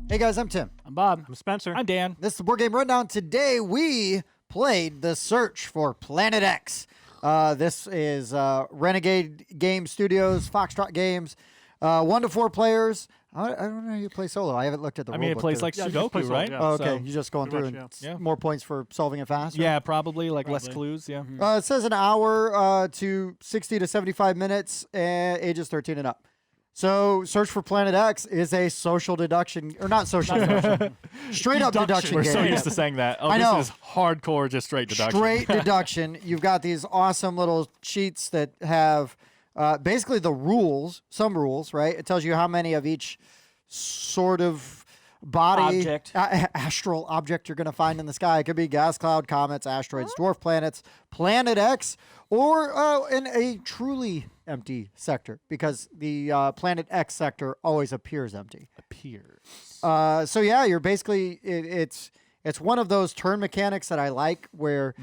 Hey guys, I'm Tim. I'm Bob. I'm Spencer. I'm Dan. This is the Board Game Rundown. Today we played The Search for Planet X. This is Renegade Game Studios, Foxtrot Games. 1 to 4 players. I don't know how you play solo. I haven't looked at the rule I mean, it book plays there. like Sudoku, right? yeah. Oh, okay. So, You're just going through much, and yeah. more points for solving it faster? yeah, probably like less clues. Yeah. It says an hour to 60 to 75 minutes, and ages 13 and up. So, Search for Planet X is a social deduction, or not social deduction, straight up deduction We're game. so used to saying that. Oh, I know. This is hardcore, just straight deduction. Straight deduction. You've got these awesome little sheets that have basically the rules, some rules, right? It tells you how many of each sort of body, Object. astral object you're going to find in the sky. It could be gas cloud, comets, asteroids, dwarf planets, Planet X, or in a truly empty sector, because the Planet X sector always appears empty. So yeah, you're basically it's one of those turn mechanics that I like, where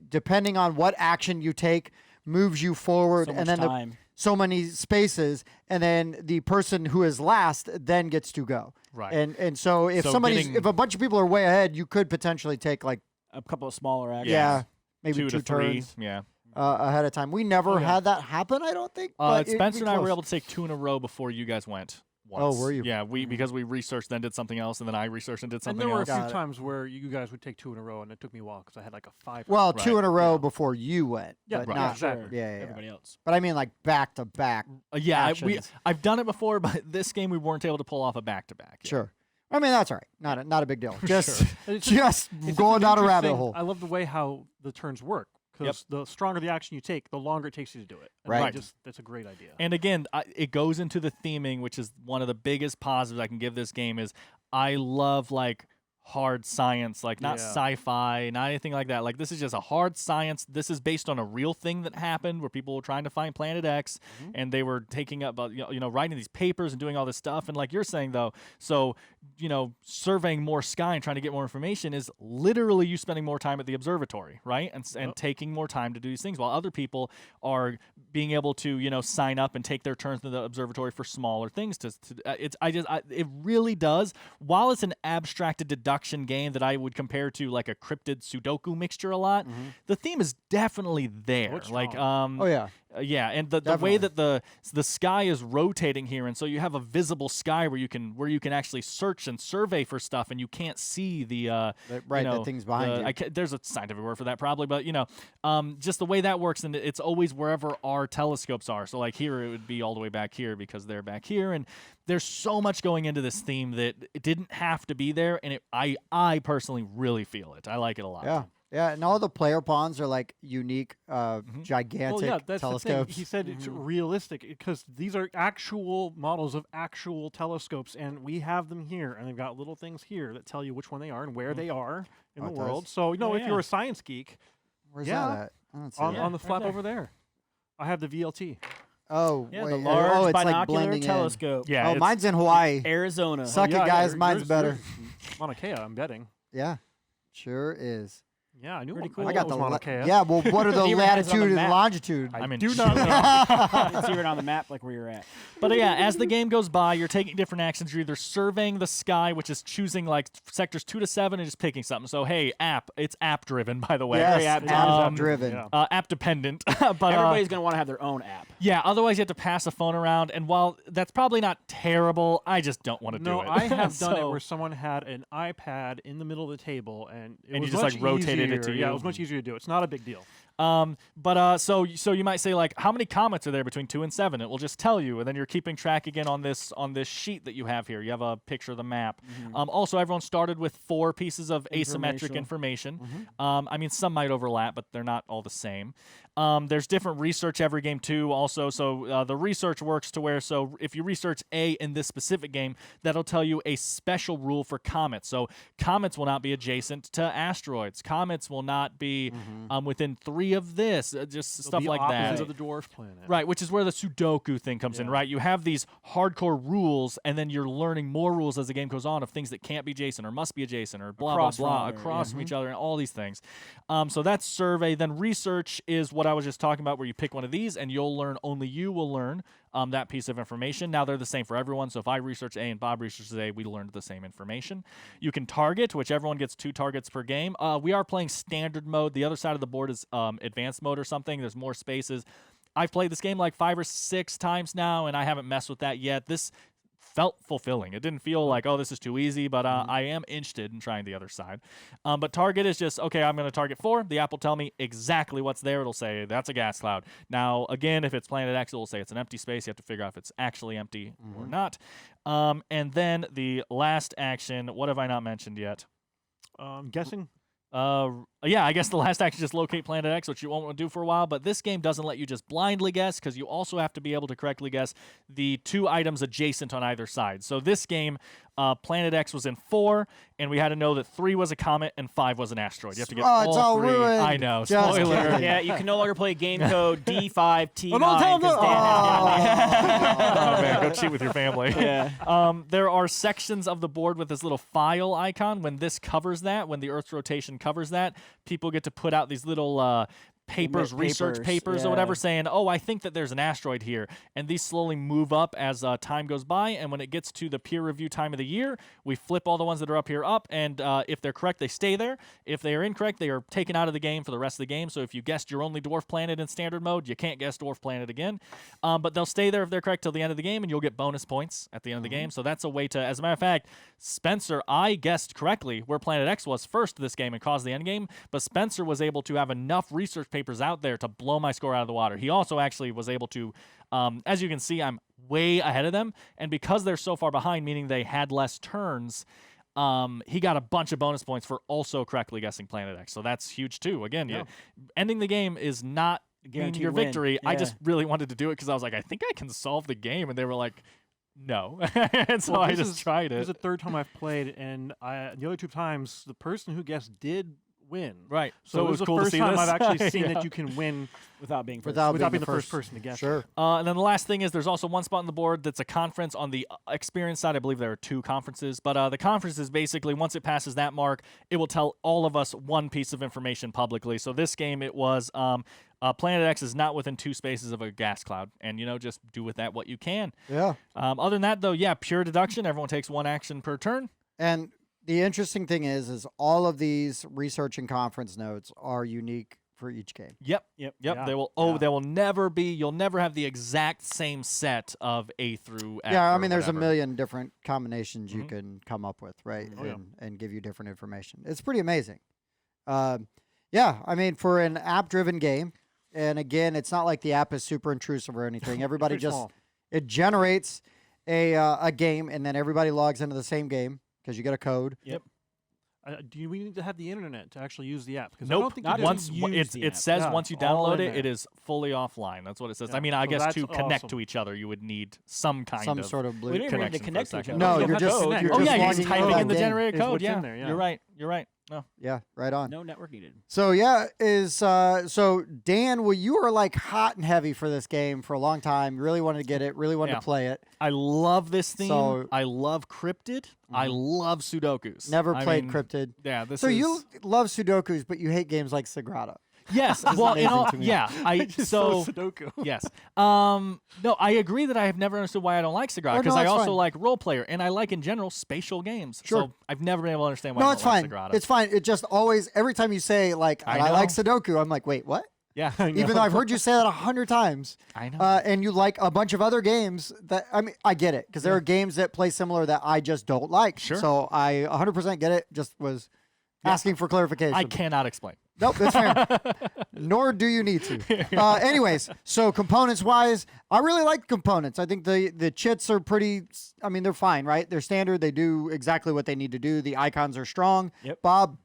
depending on what action you take moves you forward, So and much then time. so many spaces, and then the person who is last then gets to go. Right. And so if So if a bunch of people are way ahead, you could potentially take like A couple of smaller actions. maybe 2 two to 3. turns Yeah. ahead of time. We never had that happen, I don't think. but it'd Spencer be and I were close. able to take 2 in a row before you guys went. Oh, Once. were you? Yeah, because we researched, then did something else, and then I researched and did And something there were a else. few Got it. times where you guys would take 2 in a row, and it took me a while because I had like a 5. Well, Right. 2 in a row before you went, Yeah, but right. not Exactly. yeah. Everybody else. But I mean, like back to back. Actions. I've done it before, but this game we weren't able to pull off a back-to-back. Yeah. Sure. I mean, that's all right. Not a big deal. Just It's just It's going an down a rabbit interesting- hole. I love the way how the turns work, because the stronger the action you take, the longer it takes you to do it. And Right. That's a great idea. And again, it goes into the theming, which is one of the biggest positives I can give this game. Is I love like hard science, like not Yeah. sci-fi, not anything like that. Like this is just a hard science. This is based on a real thing that happened where people were trying to find Planet X, and they were taking up, writing these papers and doing all this stuff. And like you're saying though, so surveying more sky and trying to get more information is literally you spending more time at the observatory, right? And taking more time to do these things, while other people are being able to sign up and take their turns in the observatory for smaller things. It really does. While it's an abstracted deduction game that I would compare to like a cryptid Sudoku mixture a lot, the theme is definitely there. Oh, it's Like strong. Oh yeah. yeah, and the way that the sky is rotating here, and so you have a visible sky where you can actually search and survey for stuff, and you can't see the the things behind you. there's a scientific word for that probably, but just the way that works, and it's always wherever our telescopes are. So like here, it would be all the way back here because they're back here, and there's so much going into this theme that it didn't have to be there, and I personally really feel it. I like it a lot. Yeah. Yeah, and all the player pawns are like unique, gigantic Well, yeah, that's the telescopes. thing. He said it's realistic because these are actual models of actual telescopes, and we have them here, and they've got little things here that tell you which one they are and where they are in Oh, the it world. does? So, Oh, if yeah. you're a science geek, Where's yeah, that at? I don't see on, it. on the flap there. over there, I have the VLT. Oh, Yeah, wait. the large oh, it's like binocular blending in. telescope. Yeah, Oh, it's- mine's in Hawaii. Arizona. Suck it, guys. Mine's better. Mauna Kea, I'm betting. Yeah, sure is. Yeah, I knew Pretty it. cool. I got was the Mauna Kea. Yeah, well, what are the Even has it on the latitude and map. longitude? I I'm in do shock. not know. You can see it on the map like where you're at. But yeah, as the game goes by, you're taking different actions. You're either surveying the sky, which is choosing like sectors 2 to 7 and just picking something. So hey, it's app driven, by the way. Yes, Very app app driven. Yeah. App dependent. But Everybody's going to want to have their own app. yeah, otherwise you have to pass a phone around, and while that's probably not terrible, I just don't want to do No, it. I have done it So- where someone had an iPad in the middle of the table, and it And was you just, much like, rotated it easier. to Yeah, you. it was much easier to do. It's not a big deal. So you might say like, how many comets are there between 2 and 7? It will just tell you, and then you're keeping track again on this sheet that you have here. You have a picture of the map. Also, everyone started with 4 pieces of asymmetric information. I mean, some might overlap, but they're not all the same. There's different research every game too. Also, so the research works to where if you research A in this specific game, that'll tell you a special rule for comets. So comets will not be adjacent to asteroids. Comets will not be within 3 of this. Just They'll stuff be like opposites that. of the dwarf planet. Right, which is where the Sudoku thing comes in, Yeah. right? You have these hardcore rules, and then you're learning more rules as the game goes on of things that can't be adjacent or must be adjacent or blah, Across blah, blah, from, or- across from each other and all these things. So that's survey. Then research is what what I was just talking about, where you pick one of these and only you will learn that piece of information. Now they're the same for everyone. So if I research A and Bob researches A, we learned the same information. You can target, which everyone gets 2 targets per game. We are playing standard mode. The other side of the board is advanced mode or something. There's more spaces. I've played this game like 5 or 6 times now, and I haven't messed with that yet. This felt fulfilling. It didn't feel like, oh, this is too easy, but I am interested in trying the other side. But target is just, okay, I'm going to target 4. The app will tell me exactly what's there. It'll say that's a gas cloud. Now, again, if it's Planet X, it will say it's an empty space. You have to figure out if it's actually empty or not. And then the last action, what have I not mentioned yet? Guessing. Yeah, I guess the last action is just locate Planet X, which you won't want to do for a while, but this game doesn't let you just blindly guess, because you also have to be able to correctly guess the 2 items adjacent on either side. So this game, Planet X was in 4, and we had to know that 3 was a comet and 5 was an asteroid. You have to get it's all 3. ruined. I know, Just spoiler. kidding. Yeah, you can no longer play game code D5T9. Oh, don't tell them 'cause Dan had Oh man, go cheat with your family. Yeah. There are sections of the board with this little file icon. When this covers that, when the Earth's rotation covers that, people get to put out these little papers, research papers or whatever, saying, oh, I think that there's an asteroid here. And these slowly move up as time goes by. And when it gets to the peer review time of the year, we flip all the ones that are up here up. And if they're correct, they stay there. If they are incorrect, they are taken out of the game for the rest of the game. So if you guessed your only dwarf planet in standard mode, you can't guess dwarf planet again. But they'll stay there if they're correct till the end of the game, and you'll get bonus points at the end of the game. So that's a way to, as a matter of fact, Spencer, I guessed correctly where Planet X was first this game and caused the end game, but Spencer was able to have enough research papers out there to blow my score out of the water. He also actually was able to, as you can see, I'm way ahead of them, and because they're so far behind, meaning they had less turns, he got a bunch of bonus points for also correctly guessing Planet X. So that's huge too. Again, ending the game is not Guaranteed your win. victory. Yeah. I just really wanted to do it because I was like, I think I can solve the game, and they were like, no. And so Well, I this just is- tried This is it. the 3rd time I've played, and the other 2 times, the person who guessed did win. Right. So it was the cool to first see time this. I've actually seen Yeah. that you can win Without being first. without being the first person to guess. Sure. And then the last thing is there's also one spot on the board that's a conference. On the experience side, I believe there are 2 conferences. But the conference is basically, once it passes that mark, it will tell all of us one piece of information publicly. So this game, it was Planet X is not within 2 spaces of a gas cloud. And, just do with that what you can. Yeah. Other than that, though, yeah, pure deduction. Everyone takes 1 action per turn. And the interesting thing is all of these research and conference notes are unique for each game. Yep. Yeah. They will. They will never be. You'll never have the exact same set of A through F. Yeah, I or mean, there's a whatever. million different combinations you can come up with, right? Oh, yeah. And give you different information. It's pretty amazing. Yeah, I mean, for an app-driven game, and again, it's not like the app is super intrusive or anything. Everybody Pretty just small. it generates a game, and then everybody logs into the same game because you get a code. Yep. Do we need to have the internet to actually use the app? Because I Nope. don't think Not you do. Once use the it app. says Yeah, once you it's all download in it, there. it is fully offline. That's what it says. Yeah, I mean, I so guess that's to connect awesome. to each other, you would need some kind Some of sort of We blue. didn't even have to connection for a connect to each second. other. No, You don't you're have to just connect. you're Oh just yeah, you're logging just into typing that in the game. generated Is code. what's in Yeah, there, yeah. you're right. You're right. No. Yeah, right on. No network needed. So yeah, so Dan, well, you were like hot and heavy for this game for a long time. You really wanted to get it, really wanted Yeah. to play it. I love this theme. So- I love Cryptid. I love Sudokus. Never I played mean, Cryptid. Yeah, this So is you love Sudokus, but you hate games like Sagrada. yes. is Well, amazing to me. yeah. I Just so Sudoku. yes. No, I agree that I have never understood why I don't like Sagrada Oh, no, because I it's also fine. like role player and I like in general spatial games. Sure. So I've never been able to understand why No, I it's don't fine. like Sagrada. It's fine. It just always every time you say like I I like know. Sudoku, I'm like, wait, what? yeah. Even though I've heard you say that 100 times, I know. and you like a bunch of other games that I mean, I get it because there are games that play similar that I just don't like. Sure. So I 100% get it. Just was asking for clarification. I cannot explain. Nope, that's fair. Nor do you need to. Anyways, so components wise, I really like components. I think the chits are pretty. I mean, they're fine, right? They're standard. They do exactly what they need to do. The icons are strong. Yep. Bob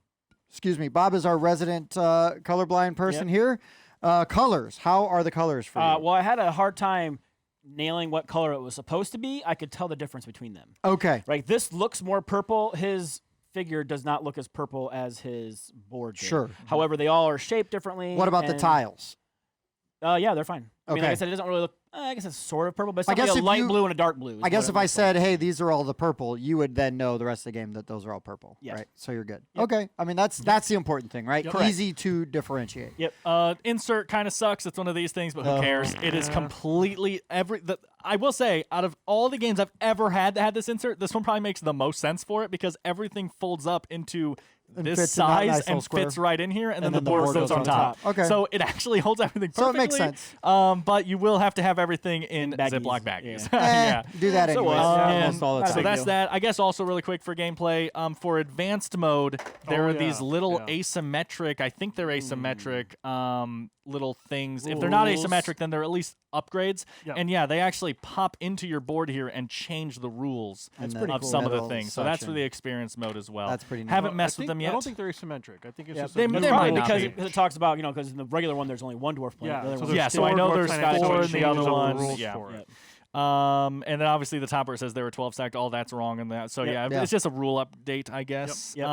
is our resident colorblind person here. Colors. How are the colors for you? Well, I had a hard time nailing what color it was supposed to be. I could tell the difference between them. Okay. Right, this looks more purple. His figure does not look as purple as his board did. Sure. However, they all are shaped differently. What about the and- tiles? Yeah, they're fine. I mean, like I Okay. said, it doesn't really look I guess it's sort of purple, but it's I not guess a if light you- blue and a dark blue. is I guess what it if I looks said, like. "Hey, these are all the purple," you would then know the rest of the game that those are all purple, Yes. right? So you're good. Yep. Okay, I mean that's the important thing, right? Correct. Easy to differentiate. Yep. Insert kind of sucks. It's one of these things, but who cares? It is completely I will say, out of all the games I've ever had that had this insert, this one probably makes the most sense for it because everything folds up into And this fits in that size nice little and fits square. right in here, and then the then the board board goes goes on on top. top. Okay. So it actually holds everything So perfectly. it makes sense. But you will have to have everything in Baggies. Ziploc baggies. Eh, do that So anyways. what? Almost all the That's time. So that's deal. that. I guess also really quick for gameplay. For advanced mode, there are these little yeah. asymmetric. I think they're asymmetric. Little things. If they're not Rules. asymmetric, then they're at least upgrades. Yep. And yeah, they actually pop into your board here and change the rules And pretty of cool. some of the middle things. So that's for section. the experience mode as well. That's pretty neat. Haven't Well, messed I with think- them yet. I don't think they're asymmetric. I think it's Yeah, just they- a they neutral might probably not rule. because be. it talks about because in the regular one there's only one dwarf planet. Yeah, the other so one's there's Yeah, so I know four there's dwarf planets, so it four in the changes other all ones. rules Yeah. for it. Yep. And then obviously the top where it says there were 12 stacked. All that's wrong in that. So Yep. yeah, Yeah. it's just a rule update, I guess. Yep.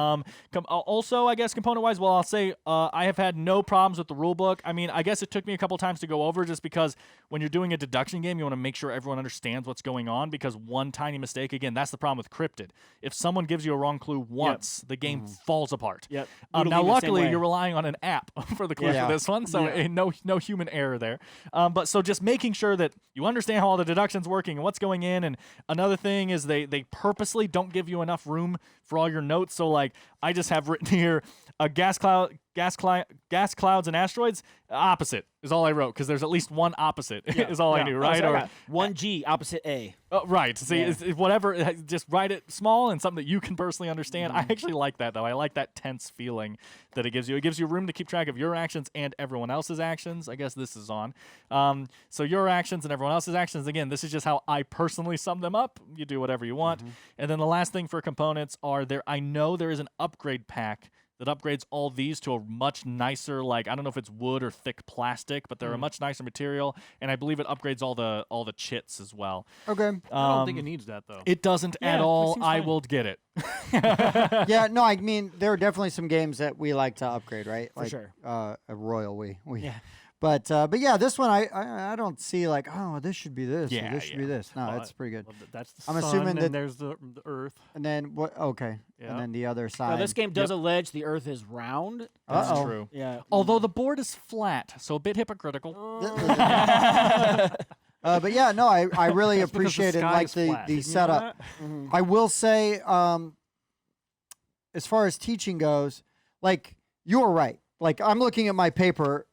Also, I guess component wise, well, I'll say I have had no problems with the rule book. I mean, I guess it took me a couple times to go over just because when you're doing a deduction game, you want to make sure everyone understands what's going on because one tiny mistake, again, that's the problem with Cryptid. If someone gives you a wrong clue once, the game falls apart. Yep. Now, Literally the same luckily, way. you're relying on an app for the clue Yeah. for this one, so Yeah. no human error there. But so just making sure that you understand how all the deduction's working and what's going in. And another thing is they purposely don't give you enough room for all your notes. So like I just have written here gas clouds and asteroids. Opposite is all I wrote because there's at least one opposite is all I knew, right? So I Or got 1G opposite A. right. See, Yeah. it's whatever. Just write it small and something that you can personally understand. I actually like that though. I like that tense feeling that it gives you. It gives you room to keep track of your actions and everyone else's actions. I guess this is on. So your actions and everyone else's actions. Again, this is just how I personally sum them up. You do whatever you want. And then the last thing for components are there. I know there is an upgrade pack that upgrades all these to a much nicer, like I don't know if it's wood or thick plastic, but they're a much nicer material, and I believe it upgrades all the chits as well. Okay. I don't think it needs that though. It doesn't Yeah, at it all. seems I fine. will get it. Yeah, no, I mean there are definitely some games that we like to upgrade, right? For Like, sure. A Royal, we. Yeah. But yeah, this one I don't see like, oh, this should be this. Or Yeah, this should be yeah. this. No, Well, it's pretty good. Well, that's the I'm sun, assuming and that- there's the Earth. And then what? Okay. Yeah. And then the other side. Now, this game does allege the Earth is round. That's Uh-oh. true. Yeah. Although the board is flat, so a bit hypocritical. But yeah, no, I really That's because the appreciated sky like is the flat. Did you know setup. that? I will say, as far as teaching goes, like you were right. Like I'm looking at my paper,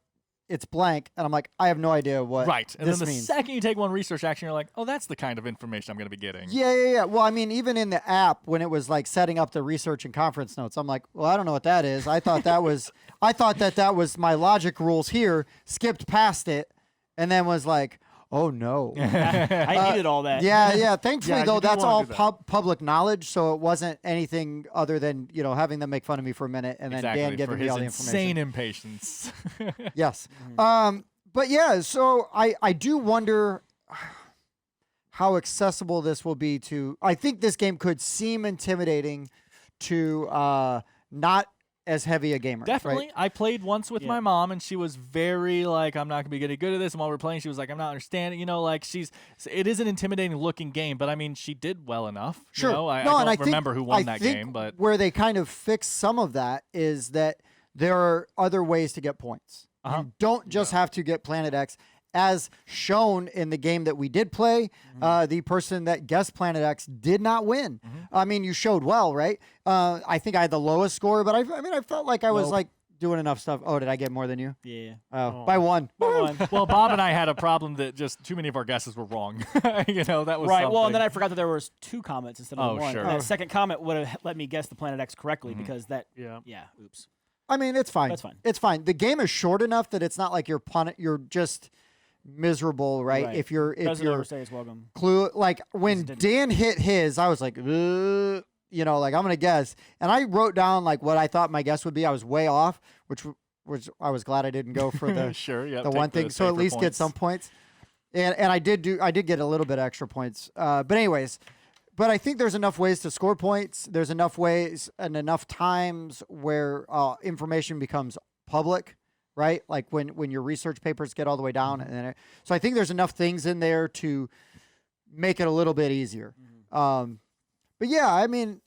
it's blank, and I'm like, I have no idea what Right. And this then the means. second you take one research action, you're like, oh, that's the kind of information I'm going to be getting. Yeah. Well, I mean, even in the app, when it was like setting up the research and conference notes, I'm like, well, I don't know what that is. I thought that was my logic rules here. Skipped past it, and then was like, oh no. I needed all that. Yeah. Thankfully, Yeah, though, you do that's wanna all do that. public knowledge, so it wasn't anything other than having them make fun of me for a minute and then Exactly. Dan for giving me his all the insane information. impatience. Yes. But yeah, so I do wonder how accessible this will be to. I think this game could seem intimidating to not as heavy a gamer. Definitely. Right? I played once with my mom, and she was very like, I'm not going to be getting good at this. And while we were playing, she was like, I'm not understanding. Like it is an intimidating looking game, but I mean, she did well enough. Sure. I No, and don't I think- remember who won I that think game, but where they kind of fix some of that is that there are other ways to get points. You don't just have to get Planet X. As shown in the game that we did play, the person that guessed Planet X did not win. I mean, you showed well, right? I think I had the lowest score, but I felt like I was Nope. like doing enough stuff. Oh, did I get more than you? Yeah. Oh, by one. One. well, Bob and I had a problem that just too many of our guesses were wrong. That was Right. Well, something. and then I forgot that there was 2 comments instead of Oh, one. sure. And that second comment would have let me guess the Planet X correctly because that. Yeah. Yeah. Oops. I mean, it's fine. That's fine. It's fine. The game is short enough that it's not like you're just miserable, right? If you're Doesn't overstay its welcome. clue, like when didn't. Dan hit his, I was like, like I'm gonna guess, and I wrote down like what I thought my guess would be. I was way off, which I was glad I didn't go for the sure, yeah, the one thing, so at least get some points. And I did get a little bit extra points. But anyways, but I think there's enough ways to score points. There's enough ways and enough times where information becomes public right? Like when your research papers get all the way down, and then so I think there's enough things in there to make it a little bit easier. But yeah, I mean,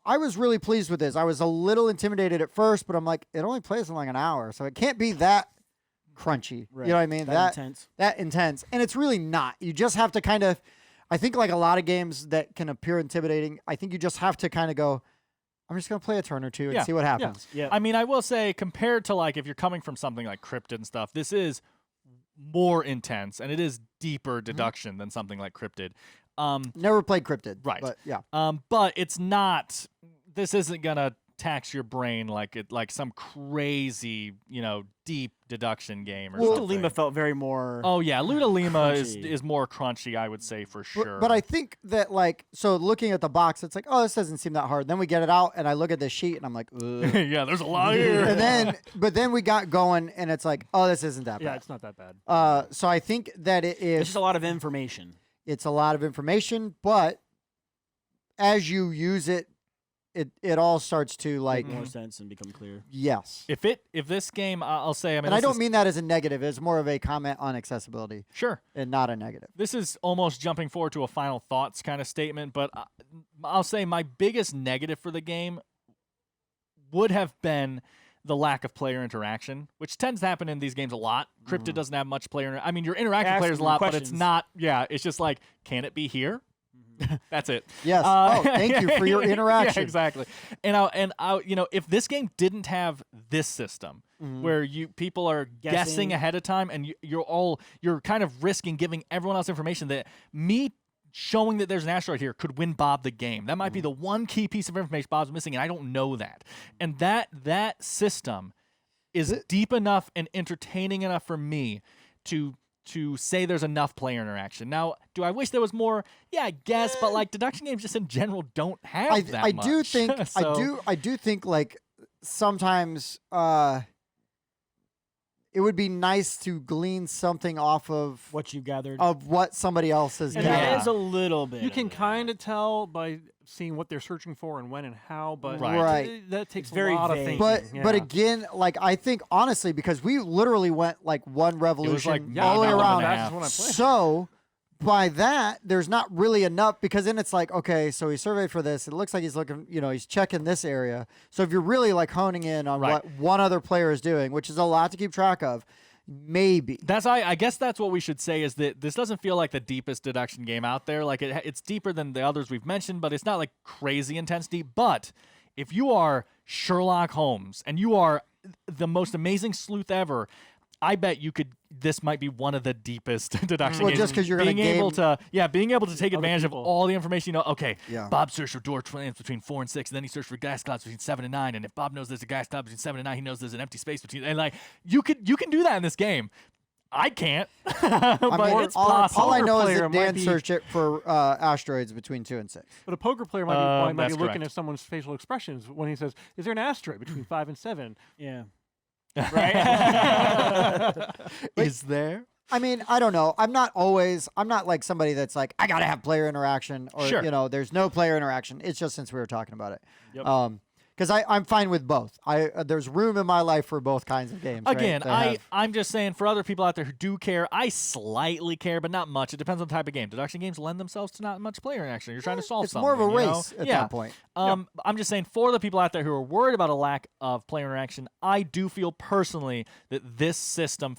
I was really pleased with this. I was a little intimidated at first, but I'm like, it only plays in like an hour, so it can't be that crunchy. Right. You know what I mean? That intense. That intense. And it's really not. You just have to kind of, I think like a lot of games that can appear intimidating, I think you just have to kind of go, I'm just going to play a turn or two and Yeah. see what happens. Yeah. I mean, I will say, compared to like if you're coming from something like Cryptid and stuff, this is more intense and it is deeper deduction than something like Cryptid. Never played Cryptid. Right. But yeah. But it's not. This isn't gonna tax your brain like some crazy, deep deduction game or something. Lima felt very more. Oh yeah, Ludolima crunchy. is more crunchy, I would say for sure. But I think that like, so looking at the box, it's like, oh, this doesn't seem that hard. Then we get it out and I look at the sheet and I'm like, ugh. yeah, there's a lot here. And then we got going and it's like, oh, this isn't that Yeah, bad. it's not that bad. So I think that It's if just a lot of information. it's a lot of information, but as you use it, it all starts to like, Make more sense and become clear. yes. If this game, I'll say, I mean, And I this don't is- mean that as a negative. It's more of a comment on accessibility sure. and not a negative. This is almost jumping forward to a final thoughts kind of statement, but I'll say my biggest negative for the game would have been the lack of player interaction, which tends to happen in these games a lot. Cryptid doesn't have much player. I mean, you're interacting with Asking players a lot, but it's questions. not. Yeah, it's just like, can it be here? That's it. Yes. Oh, thank you for your interaction. Yeah, exactly. And if this game didn't have this system where people are guessing ahead of time, and you're kind of risking giving everyone else information that me showing that there's an asteroid here could win Bob the game. That might be the one key piece of information Bob's missing, and I don't know that. And that system is deep enough and entertaining enough for me to say there's enough player interaction. Now, do I wish there was more? Yeah, I guess, but like deduction games just in general don't have that I much. do think So- I do think like sometimes it would be nice to glean something off of What you gathered. what somebody else has And gathered. Yeah. There is a little bit. You of can that. kind of tell by seeing what they're searching for and when and how, but Right. that takes It's very a lot of vague. thinking. But yeah. again, like I think honestly, because we literally went like one revolution like, yeah, all the way about around. one and a that's half. when I played. So by that, there's not really enough because then it's like, okay, so he surveyed for this. It looks like he's looking, he's checking this area. So if you're really like honing in on Right. what one other player is doing, which is a lot to keep track of, maybe. I guess that's what we should say is that this doesn't feel like the deepest deduction game out there. Like it's deeper than the others we've mentioned, but it's not like crazy intense deep. But if you are Sherlock Holmes and you are the most amazing sleuth ever, I bet this might be one of the deepest deduction Well, games. just 'cause you're gonna being able to take other advantage of people. all the information. Okay, Yeah. Bob searched for door plans between 4 and 6, and then he searched for gas clouds between 7 and 9. And if Bob knows there's a gas cloud between 7 and 9, he knows there's an empty space between. And like you can do that in this game. I can't, but I mean, it's all possible. I know is player that might Dan be- searched it for asteroids between 2 and 6. But a poker player might be That's looking correct. at someone's facial expressions when he says, "Is there an asteroid between 5 and 7?" Yeah. Is there? I mean, I don't know. I'm not like somebody that's like, I got to have player interaction or, Sure. there's no player interaction. It's just since we were talking about it. Yep. Because I'm fine with both. There's room in my life for both kinds of games. right, Again, that have- I'm just saying for other people out there who do care, I slightly care, but not much. It depends on the type of game. Deduction games lend themselves to not much player interaction. You're trying to solve it's something. more of a you know? race at Yeah. that point. I'm just saying for the people out there who are worried about a lack of player interaction, I do feel personally that this system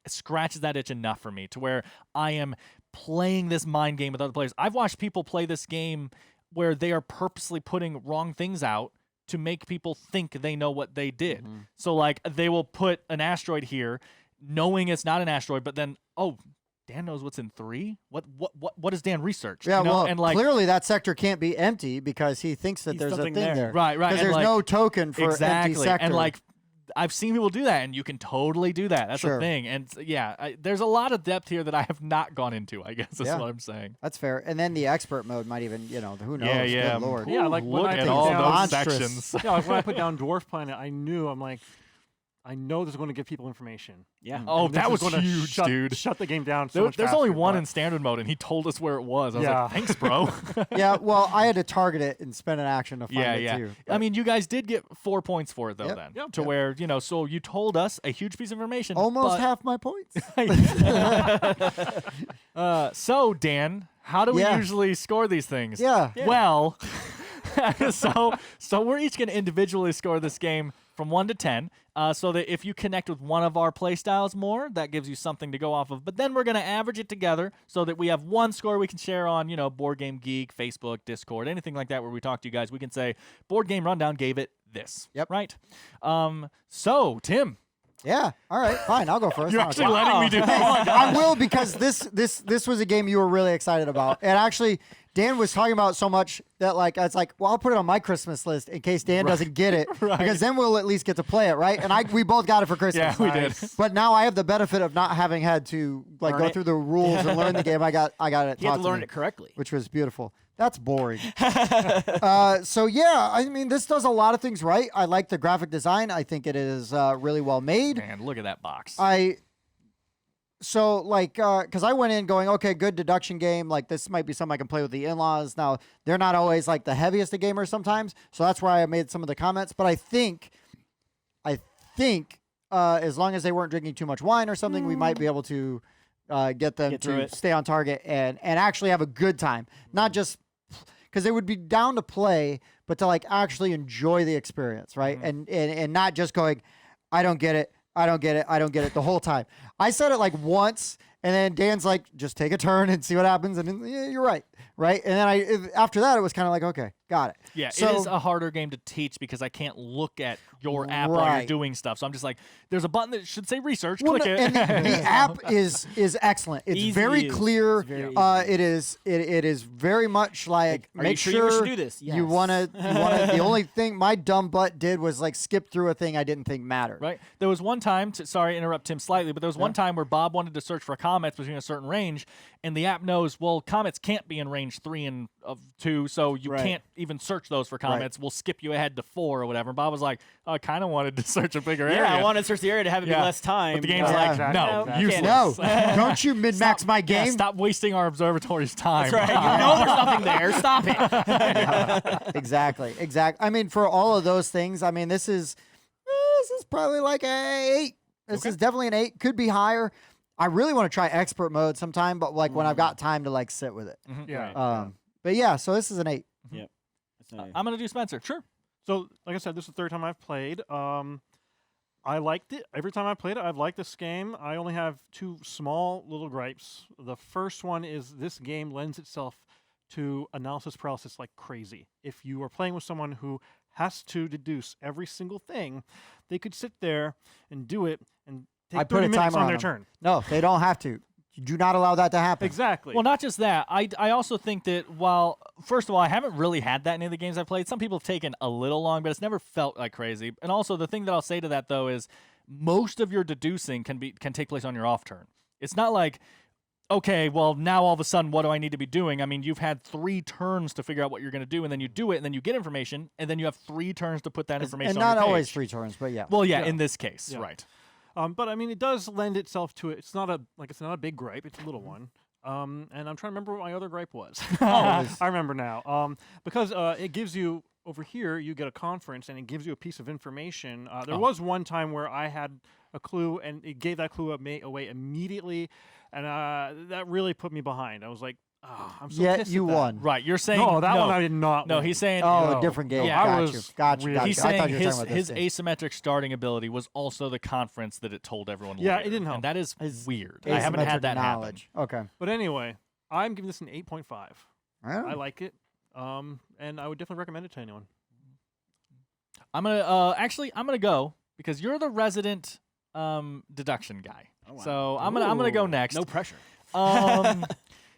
scratches that itch enough for me to where I am playing this mind game with other players. I've watched people play this game where they are purposely putting wrong things out to make people think they know what they did. So like they will put an asteroid here knowing it's not an asteroid, but then Dan knows what's in 3. What does Dan research? Yeah, you know? well, and like clearly that sector can't be empty because he thinks that He's there's a thing something there. there. Right, Because and there's like, no token for exactly. empty sector. And like I've seen people do that, and you can totally do that. That's Sure. the thing. And there's a lot of depth here that I have not gone into, I guess is Yeah. what I'm saying. That's fair. And then the expert mode might even, who knows? Yeah. Good Lord. Yeah, like when Look I at put all down- those Monstrous. sections. Yeah, like when I put down Dwarf Planet, I knew I'm like, I know this is going to give people information. Yeah. Oh, And this that is was gonna huge, shut, dude. Shut the game down. There's only one but- in standard mode, and he told us where it was. I was Yeah. like, thanks, bro. Yeah, well, I had to target it and spend an action to find yeah, it yeah. too. I mean, you guys did get 4 points for it, though, Yep. then. Yep. To where, so you told us a huge piece of information. almost but- half my points. So, Dan, how do we Yeah. usually score these things? Yeah. Well, so we're each going to individually score this game from 1 to 10, so that if you connect with one of our play styles more, that gives you something to go off of. But then we're going to average it together so that we have one score we can share on, Board Game Geek, Facebook, Discord, anything like that where we talk to you guys. We can say, Board Game Rundown gave it this. Yep. Right? So, Tim, Yeah. All right. Fine. I'll go first. you're I'll actually go. letting me do this. I will, because this was a game you were really excited about, and actually Dan was talking about so much that it's like, well, I'll put it on my Christmas list in case Dan doesn't get it, because then we'll at least get to play it, right? And we both got it for Christmas. Yeah, we did. But now I have the benefit of not having had to Learn go it. through the rules and learn the game. I got it. You had taught to learn me, it correctly. which was beautiful. That's boring. So yeah, I mean, this does a lot of things right. I like the graphic design. I think it is really well made. Man, look at that box. Because I went in going, okay, good deduction game. Like, this might be something I can play with the in-laws. Now, they're not always like the heaviest of gamers sometimes, so that's why I made some of the comments. But I think, as long as they weren't drinking too much wine or something, we might be able to get them Get through to it. stay on target and actually have a good time, not just because they would be down to play, but to actually enjoy the experience, right? And not just going, I don't get it. I don't get it the whole time. I said it once, and then Dan's like, just take a turn and see what happens. And then, yeah, you're right. And then after that, it was kind of like, okay, got it. Yeah, So- it is a harder game to teach because I can't look at your app while you're Right. doing stuff. So I'm just like, there's a button that should say research. Well, Click no, it. and the app is excellent. It's Easy very to use. clear. It's very It is very much like, Are you make sure you wish to do this? you Yes. wanna. The only thing my dumb butt did was skip through a thing I didn't think mattered. Right. There was one time, sorry to interrupt Tim slightly, but there was one time where Bob wanted to search for comets between a certain range, and the app knows, well, comets can't be in range 3 and of 2, so you Right. can't even search those for comets. We'll skip you ahead to 4 or whatever. And Bob was like, oh, I kind of wanted to search a bigger area. Yeah, I wanted to search the area to have it Yeah. be less time. But the game's Yeah. like, Exactly. no, Exactly. useless. No, don't you min max my Yeah, game. stop wasting our observatory's time. That's right. You know there's nothing there. Stop it. Exactly. I mean, for all of those things, I mean, this is probably like a 8. This is definitely an 8. Could be higher. I really want to try expert mode sometime, but when I've got time to sit with it. Yeah. But yeah, so this is an 8. Yep. That's I'm going to do Spencer. Sure. So, like I said, this is the third time I've played. I liked it. Every time I played it, I've liked this game. I only have 2 small little gripes. The first one is this game lends itself to analysis paralysis like crazy. If you are playing with someone who has to deduce every single thing, they could sit there and do it and I take put 30 a minutes timer on on their them. turn. No, they don't have to. You do not allow that to happen. Exactly. Well, not just that. I also think that while, first of all, I haven't really had that in any of the games I've played. Some people have taken a little long, but it's never felt like crazy. And also, the thing that I'll say to that, though, is most of your deducing can take place on your off turn. It's not like, okay, well, now all of a sudden, what do I need to be doing? I mean, you've had 3 turns to figure out what you're going to do, and then you do it, and then you get information, and then you have 3 turns to put that information And on not your always page. 3 turns, but yeah. Well, yeah, Yeah. in this case, Yeah. right. But I mean, it does lend itself to it. It's not a big gripe. It's a little one. And I'm trying to remember what my other gripe was. I remember now. Because it gives you over here, you get a conference, and it gives you a piece of information. There was one time where I had a clue, and it gave that clue away immediately, and that really put me behind. I was like, oh, I'm so Yet pissed you at that. won. Right, you're saying No, that no. one I did not. No, win. he's saying Oh, No. a different game. Yeah, Got I you. was Got you. really- Got He's you. I thought saying you were his, talking about this his game. asymmetric starting ability was also the conference that it told everyone. Yeah, later, it didn't help. and that is His weird. I haven't had Asymmetric that knowledge. Okay. But anyway, I'm giving this an 8.5. All right. I like it, and I would definitely recommend it to anyone. happen. I'm gonna go because you're the resident deduction guy. Oh, wow. So I'm gonna go Ooh, next. No pressure.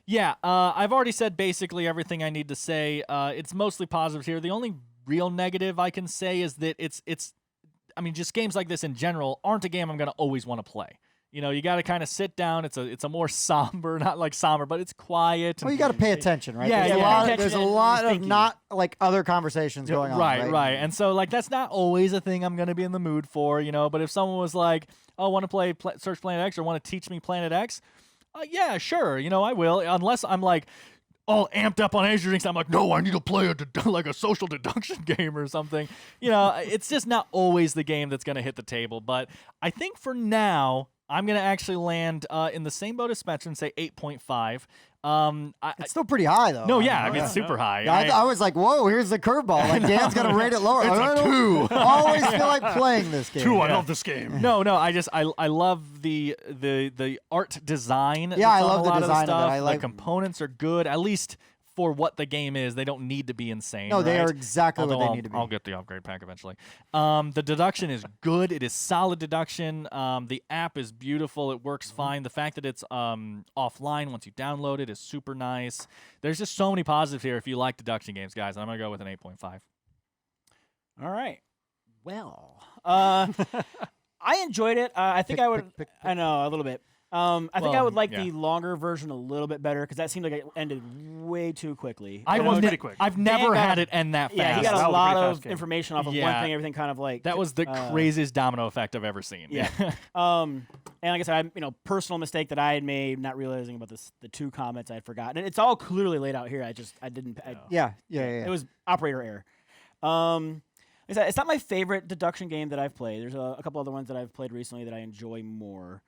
Yeah, I've already said basically everything I need to say. It's mostly positive here. The only real negative I can say is that it's. I mean, just games like this in general aren't a game I'm gonna always want to play. You know, you got to kind of sit down. It's a more somber, not like somber, but it's quiet. Well, you got to pay attention, right? Yeah, There's a lot of not like other conversations going on. Right. And so like that's not always a thing I'm going to be in the mood for, you know. But if someone was like, "Oh, want to play Search Planet X or want to teach me Planet X?" Yeah, sure. You know, I will. Unless I'm like all amped up on Azure Drinks, I'm like, no, I need to play like a social deduction game or something. You know, it's just not always the game that's going to hit the table. But I think for now, I'm going to actually land in the same boat as Spencer and say 8.5. It's still pretty high, though. No, yeah, I mean, it's super high. I was like, whoa, here's the curveball. Like, Dan's going to rate it lower. It's a 2. I always feel like playing this game. 2, I love this game. No, I love the art design. Yeah, I that's on love a the lot design of the of it. stuff. I like- the components are good, at least for what the game is. They don't need to be insane. No, they right? are exactly Although what they need to be. I'll get the upgrade pack eventually. The deduction is good. It is solid deduction. The app is beautiful. It works fine. The fact that it's offline once you download it is super nice. There's just so many positives here if you like deduction games, guys. And I'm going to go with an 8.5. All right. Well, I enjoyed it. I think I would. I know a little bit. I think I would like the longer version a little bit better because that seemed like it ended way too quickly. Pretty quick. I've never had it end that fast. Yeah, he got That a was a lot pretty of fast game. information off of Yeah. one thing. Everything kind of like That was the craziest domino effect I've ever seen. Yeah. And like I said, personal mistake that I had made, not realizing about the 2 comments I had forgotten. And it's all clearly laid out here. I didn't. Yeah. It was operator error. Like I said, it's not my favorite deduction game that I've played. There's a couple other ones that I've played recently that I enjoy more.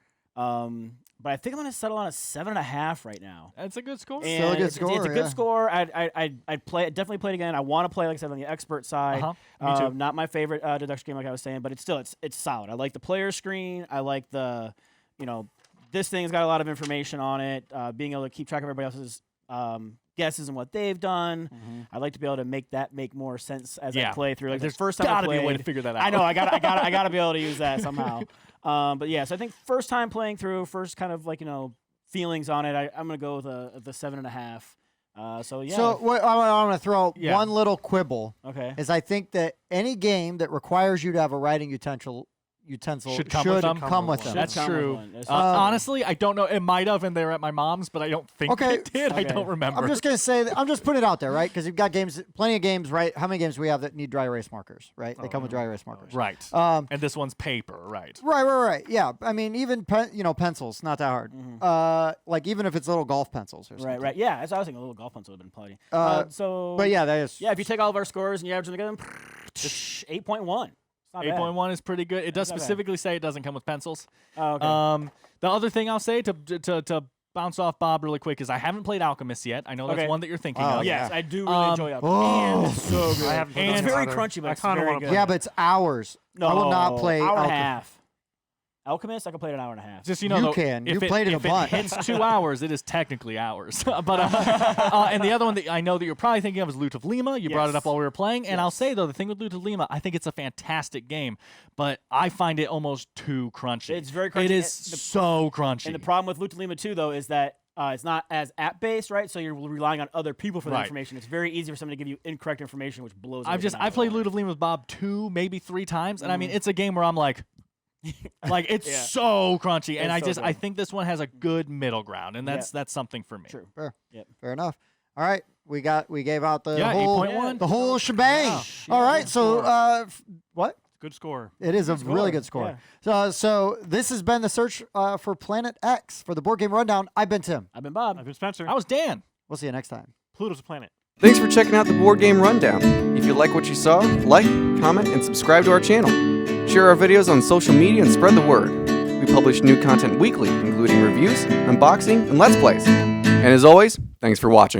But I think I'm going to settle on a 7.5 right now. That's a good score. And Still a good it's score, a good score. I'd definitely play it again. I want to play, like I said, on the expert side. Me too. Not my favorite deduction game, like I was saying, but it's solid. I like the player screen. I like the, this thing's got a lot of information on it. Being able to keep track of everybody else's guesses and what they've done. I'd like to be able to make more sense as I play through. Like there's the first time I gotta played, be a way to figure that out. I know. I gotta be able to use that somehow. But yeah, so I think first time playing through, first kind of like feelings on it. I'm gonna go with the 7.5. So yeah. So what I want to throw one little quibble. Okay. Is I think that any game that requires you to have a writing utensil Should come with them. come with them. That's come with true. one. That's Honestly, I don't know. It might have, and they were at my mom's, but I don't think it did. I Okay. don't remember. I'm just gonna say that, I'm just putting it out there, right? Because you've got plenty of games, right? How many games do we have that need dry erase markers, right? They come with dry erase markers, right. Um, And this one's paper, right? Right. Yeah, I mean, even pencils, not that hard. Like even if it's little golf pencils or something. Right. Yeah. As I was thinking, a little golf pencil would have been plenty. So. But yeah, that is. Yeah, if you take all of our scores and you average them together, 8.1. 8.1 is pretty good. It does Not bad. specifically say it doesn't come with pencils. Oh, okay. The other thing I'll say to bounce off Bob really quick is I haven't played Alchemist yet. I know that's Okay. one that you're thinking Oh, of. Yes, yeah. I do really enjoy it. Oh. And it's so good. I haven't played It's that very either. crunchy, but I it's kinda very wanna good. play Yeah, but it's hours. I will not play hour and a Alchemist. half. Alchemist, I can play it an hour and a half. Just You though, can. if You played it a if bunch. It hits 2 hours. It is technically hours. But and the other one that I know that you're probably thinking of is Loot of Lima. You brought it up Yes. while we were playing, and I'll Yes. say though the thing with Loot of Lima, I think it's a fantastic game, but I find it almost too crunchy. It's very crunchy. It is And so crunchy. And the problem with Loot Lima 2, though, is that it's not as app-based, right? So you're relying on other people for the Right. information. It's very easy for someone to give you incorrect information, which blows I everything out of played the water. Loot of Lima with Bob 2, maybe 3 times, and I mean it's a game where I'm like it's Yeah. so crunchy, and It's so I good. think this one has a good middle ground, and that's something for me. True. Fair. Yep. Fair enough. All right, we gave out the Yeah, whole 8.1. the whole shebang. Yeah. All right, so what? Good score. It is a Good really score, good score. yeah. So this has been the search for Planet X for the Board Game Rundown. I've been Tim. I've been Bob. I've been Spencer. I was Dan. We'll see you next time. Pluto's a planet. Thanks for checking out the Board Game Rundown. If you like what you saw, like, comment, and subscribe to our channel. Share our videos on social media and spread the word. We publish new content weekly, including reviews, unboxing, and Let's Plays. And as always, thanks for watching.